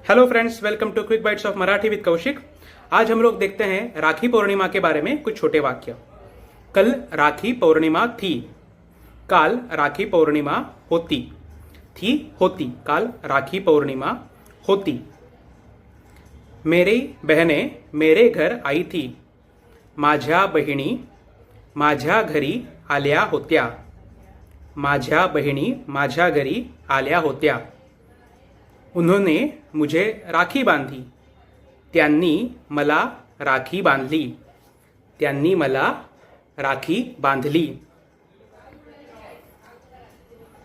Hello friends, welcome to quick bites of Marathi with Kaushik. आज हम लोग देखते हैं राखी पूर्णिमा के बारे में कुछ छोटे वाक्य। कल राखी पूर्णिमा थी। काल राखी पूर्णिमा होती। थी होती। काल राखी पूर्णिमा होती। मेरी बहनें मेरे घर आई थी। माझ्या बहिणी माझ्या घरी आल्या होत्या। माझ्या बहिणी माझ्या घरी आल्या होत्या। उन्होंने मुझे राखी बांधी। त्यांनी मला राखी बांधली। त्यांनी मला राखी बांधली।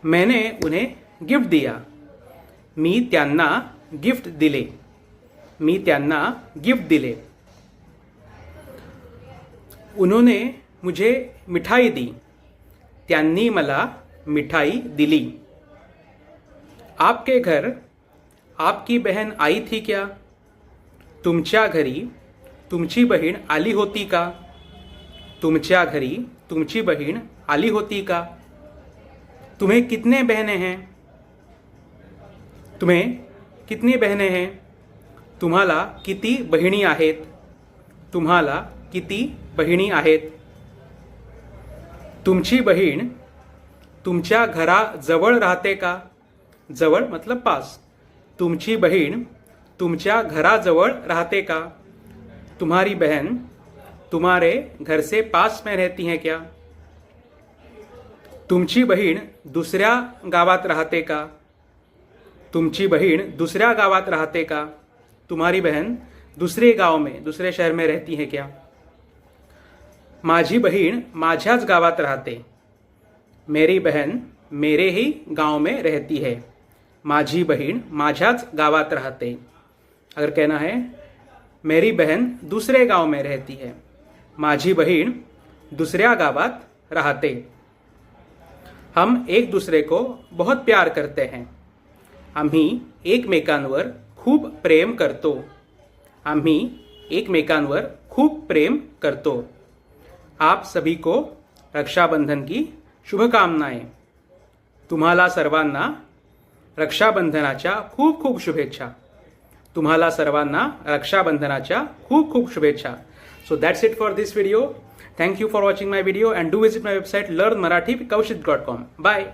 मैंने उन्हें गिफ्ट दिया। मी त्यांना गिफ्ट दिले। मी त्यांना गिफ्ट दिले। उन्होंने मुझे मिठाई दी। त्यांनी मला मिठाई दिली। आपके घर आपकी बहन आई थी क्या? तुमच्या घरी तुमची बहीण आली होती का? तुमच्या घरी तुमची बहीण आली होती का? तुम्हें कितने बहनें हैं? तुम्हें कितनी बहनें हैं? तुम्हाला किती बहिणी आहेत? तुम्हाला किती बहिणी आहेत? तुमची बहीण तुमच्या घराजवळ राहते का? जवळ मतलब पास। तुमची बहीण तुमच्या घराजवळ राहते का? तुम्हारी बहन तुम्हारे घर से पास में रहती हैं क्या? तुमची बहीण दुसऱ्या गावात राहते का? तुमची बहीण दुसऱ्या गावात राहते का? तुम्हारी बहन दूसरे गांव में दूसरे शहर में रहती है क्या? माझी बहीण माझ्याच गावात राहते। मेरी बहन मेरे ही गांव में रहती है। माझी बहीण माझ्याच गावात राहते। अगर कहना है मेरी बहन दूसरे गांव में रहती है। माझी बहीण दूसऱ्या गावात राहते। हम एक दूसरे को बहुत प्यार करते हैं। आम्ही एकमेकांवर खूप प्रेम करतो। आम्ही एकमेकांवर खूप प्रेम करतो। आप सभी को रक्षाबंधन की शुभकामनाएं। तुम्हाला सर्वांना रक्षाबंधनाच्या खूप खूप शुभेच्छा। तुम्हाला सर्वांना रक्षाबंधनाच्या खूप खूप शुभेच्छा। So that's it for this video. Thank you for watching my video and do visit my website learnmarathi.kaushik.com। Bye.